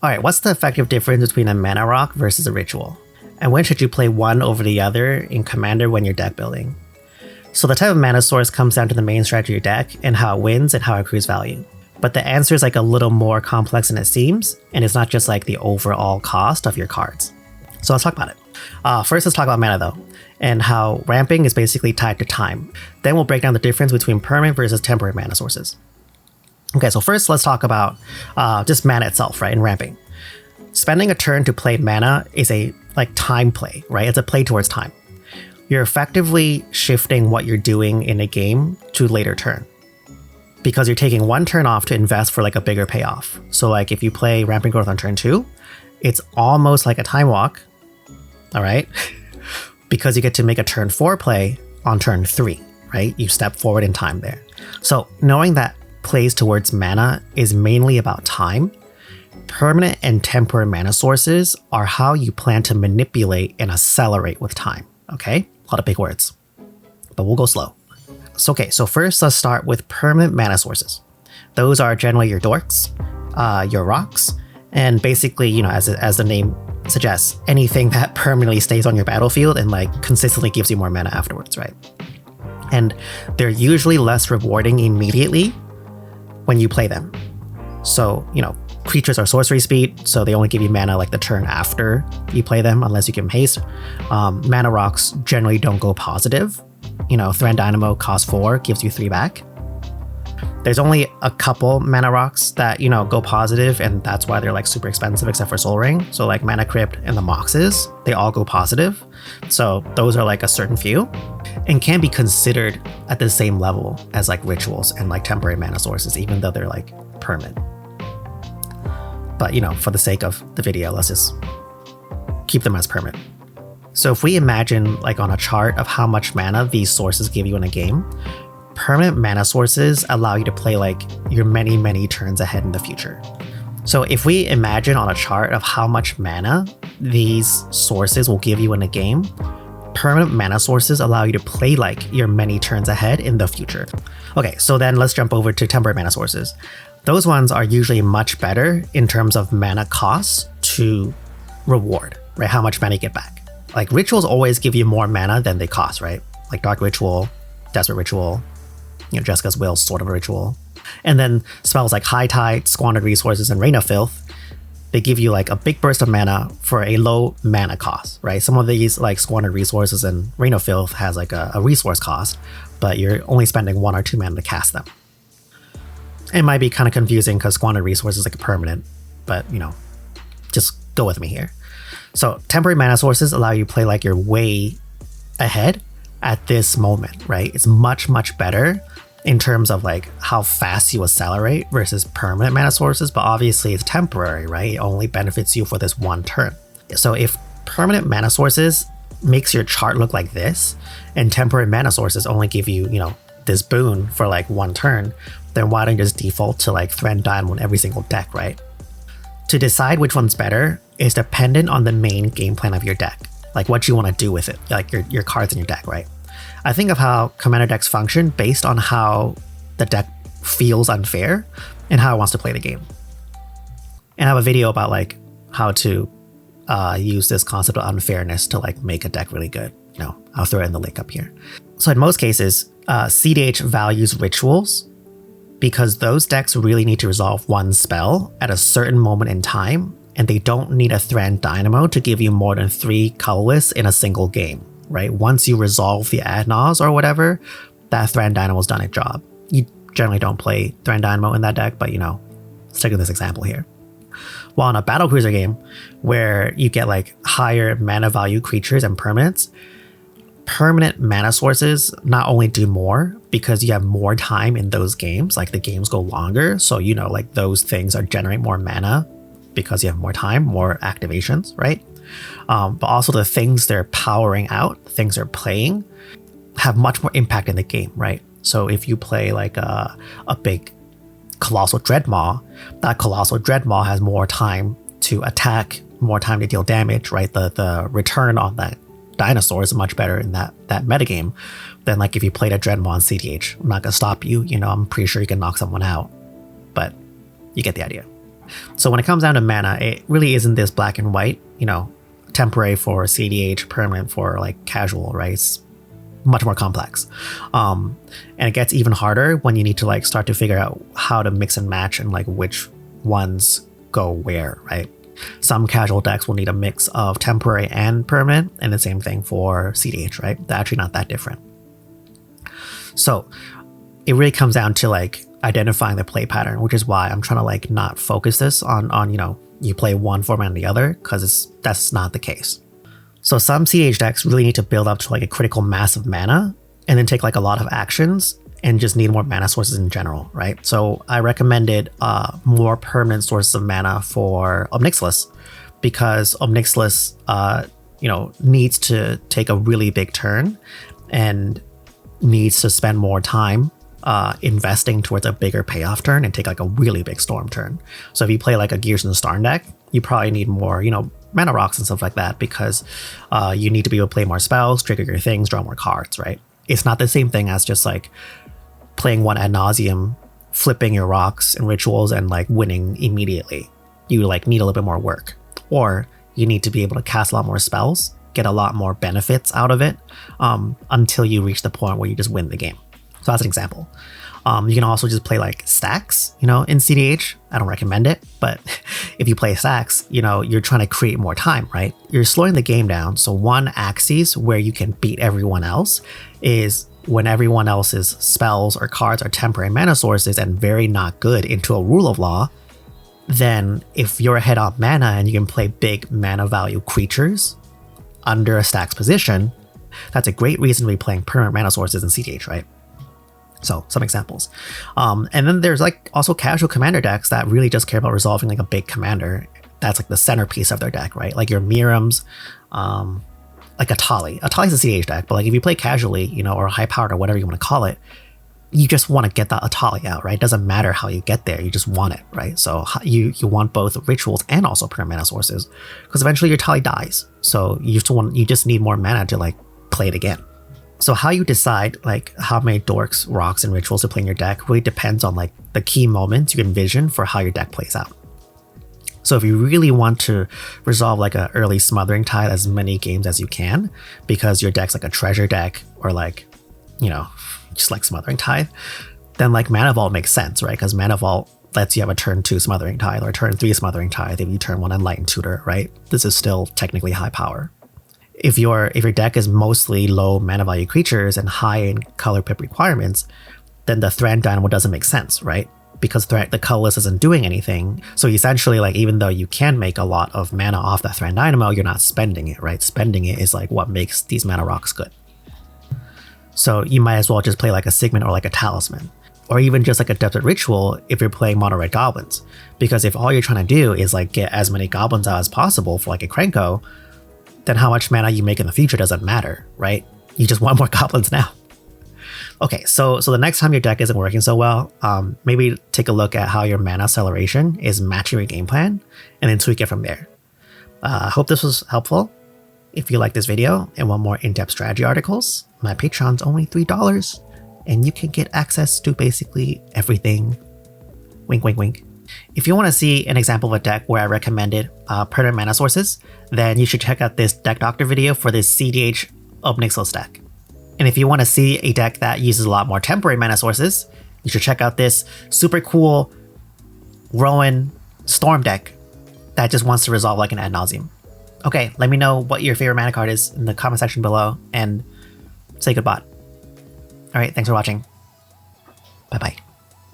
Alright, what's the effective difference between a mana rock versus a ritual? And when should you play one over the other in Commander when you're deck building? So the type of mana source comes down to the main strategy of your deck and how it wins and how it accrues value. But the answer is like a little more complex than it seems, and it's not just like the overall cost of your cards. So let's talk about it. First, let's talk about mana though, and how ramping is basically tied to time. Then we'll break down the difference between permanent versus temporary mana sources. Okay, so first let's talk about just mana itself, right, and ramping. Spending a turn to play mana is a time play, right? It's a play towards time. You're effectively shifting what you're doing in a game to later turn, because you're taking one turn off to invest for like a bigger payoff. So like if you play Ramping Growth on turn 2, it's almost like a time walk, all right? Because you get to make a turn 4 play on turn 3, right? You step forward in time there. So knowing that plays towards mana is mainly about time, permanent and temporary mana sources are how you plan to manipulate and accelerate with time, okay? A lot of big words, but we'll go slow. So first let's start with permanent mana sources. Those are generally your dorks, your rocks, and basically, you know, as the name suggests, anything that permanently stays on your battlefield and like consistently gives you more mana afterwards, right? And they're usually less rewarding immediately when you play them. So, you know, creatures are sorcery speed, so they only give you mana like the turn after you play them, unless you give them haste. Mana rocks generally don't go positive. You know, Thran Dynamo costs 4, gives you 3 back. There's only a couple mana rocks that, you know, go positive, and that's why they're like super expensive except for Soul Ring. So like Mana Crypt and the Moxes, they all go positive. So those are like a certain few and can be considered at the same level as like rituals and like temporary mana sources, even though they're like permanent. But, you know, for the sake of the video, let's just keep them as permanent. So if we imagine like on a chart of how much mana these sources give you in a game, permanent mana sources allow you to play like your many, many turns ahead in the future. So if we imagine on a chart of how much mana these sources will give you in a game, permanent mana sources allow you to play like your many turns ahead in the future. Okay, so then let's jump over to temporary mana sources. Those ones are usually much better in terms of mana costs to reward, right? How much mana you get back. Like rituals always give you more mana than they cost, right? Like Dark Ritual, Desperate Ritual, you know, Jessica's Will, sort of a ritual. And then spells like High Tide, Squandered Resources, and Reign of Filth, they give you like a big burst of mana for a low mana cost, right? Some of these like Squandered Resources and Reign of Filth has like a resource cost, but you're only spending 1 or 2 mana to cast them. It might be kind of confusing because Squandered Resources is like a permanent, but you know, just go with me here. So temporary mana sources allow you to play like you're way ahead at this moment, right? It's much, much better in terms of like how fast you accelerate versus permanent mana sources, but obviously it's temporary, right? It only benefits you for this one turn. So if permanent mana sources makes your chart look like this, and temporary mana sources only give you, you know, this boon for like one turn, then why don't you just default to like Thran Dynamo in every single deck, right? To decide which one's better is dependent on the main game plan of your deck, like what you want to do with it, like your cards in your deck, right? I think of how Commander decks function based on how the deck feels unfair and how it wants to play the game. And I have a video about like how to use this concept of unfairness to like make a deck really good. You know, I'll throw it in the link up here. So in most cases, cEDH values rituals because those decks really need to resolve one spell at a certain moment in time, and they don't need a Thran Dynamo to give you more than 3 colorless in a single game, right? Once you resolve the Adnos or whatever, that Thran Dynamo's done its job. You generally don't play Thran Dynamo in that deck, but you know, stick with this example here. While in a Battlecruiser game, where you get like higher mana value creatures and permanents, permanent mana sources not only do more because you have more time in those games, like the games go longer, so you know, like those things are generate more mana because you have more time, more activations, right? But also the things they're powering out, things they're playing, have much more impact in the game, right? So if you play like a big Colossal Dreadmaw, that Colossal Dreadmaw has more time to attack, more time to deal damage, right? The return on that dinosaur is much better in that metagame than like if you played a Dreadmaw on cEDH. I'm not gonna stop you, you know, I'm pretty sure you can knock someone out, but you get the idea. So when it comes down to mana, it really isn't this black and white, you know, temporary for cEDH, permanent for like casual, right? It's much more complex. And it gets even harder when you need to like start to figure out how to mix and match and like which ones go where, right? Some casual decks will need a mix of temporary and permanent, and the same thing for cEDH, right? They're actually not that different. So it really comes down to like identifying the play pattern, which is why I'm trying to like not focus this on you know, you play one format and the other, because that's not the case. So some cEDH decks really need to build up to like a critical mass of mana and then take like a lot of actions and just need more mana sources in general, right? So I recommended more permanent sources of mana for Ob Nixilis, because Ob Nixilis, you know, needs to take a really big turn and needs to spend more time investing towards a bigger payoff turn and take like a really big storm turn. So if you play like a Gears and Storm deck, you probably need more, you know, mana rocks and stuff like that, because you need to be able to play more spells, trigger your things, draw more cards, right? It's not the same thing as just like playing one ad nauseum, flipping your rocks and rituals and like winning immediately. You like need a little bit more work, or you need to be able to cast a lot more spells, get a lot more benefits out of it until you reach the point where you just win the game. So that's an example. You can also just play like Staxx, you know, in cEDH. I don't recommend it, but if you play Staxx, you know, you're trying to create more time, right? You're slowing the game down. So one axis where you can beat everyone else is when everyone else's spells or cards are temporary mana sources and very not good into a rule of law. Then if you're ahead on mana and you can play big mana value creatures under a Staxx position, that's a great reason to be playing permanent mana sources in cEDH, right? So some examples. And then there's like also casual commander decks that really just care about resolving like a big commander. That's like the centerpiece of their deck, right? Like your Mirams, like a Tali. A Tali's a cEDH deck, but like if you play casually, you know, or high powered or whatever you want to call it, you just want to get that Atali out, right? It doesn't matter how you get there, you just want it, right? So you want both rituals and also permanent mana sources, because eventually your Tali dies. So you just need more mana to like play it again. So how you decide like how many dorks, rocks, and rituals to play in your deck really depends on like the key moments you envision for how your deck plays out. So if you really want to resolve like an early Smothering Tithe as many games as you can, because your deck's like a treasure deck or like, you know, just like Smothering Tithe, then like Mana Vault makes sense, right? Because Mana Vault lets you have a turn 2 Smothering Tithe or turn 3 Smothering Tithe if you turn 1 Enlightened Tutor, right? This is still technically high power. If your deck is mostly low mana value creatures and high in color pip requirements, then the Thran Dynamo doesn't make sense, right? Because the colorless isn't doing anything. So essentially, like, even though you can make a lot of mana off that Thran Dynamo, you're not spending it, right? Spending it is like what makes these mana rocks good. So you might as well just play like a Sigmund or like a Talisman, or even just like a Depth Ritual if you're playing mono red goblins. Because if all you're trying to do is like get as many goblins out as possible for like a Krenko, then how much mana you make in the future doesn't matter, right? You just want more goblins now. Okay, so the next time your deck isn't working so well, maybe take a look at how your mana acceleration is matching your game plan, and then tweak it from there. I hope this was helpful. If you like this video and want more in-depth strategy articles, my Patreon's only $3, and you can get access to basically everything. Wink, wink, wink. If you want to see an example of a deck where I recommended permanent mana sources, then you should check out this Deck Doctor video for this cEDH Ob Nixilis deck. And if you want to see a deck that uses a lot more temporary mana sources, you should check out this super cool Rowan Storm deck that just wants to resolve like an ad nauseum. Okay, let me know what your favorite mana card is in the comment section below, and say goodbye. Alright, thanks for watching. Bye bye.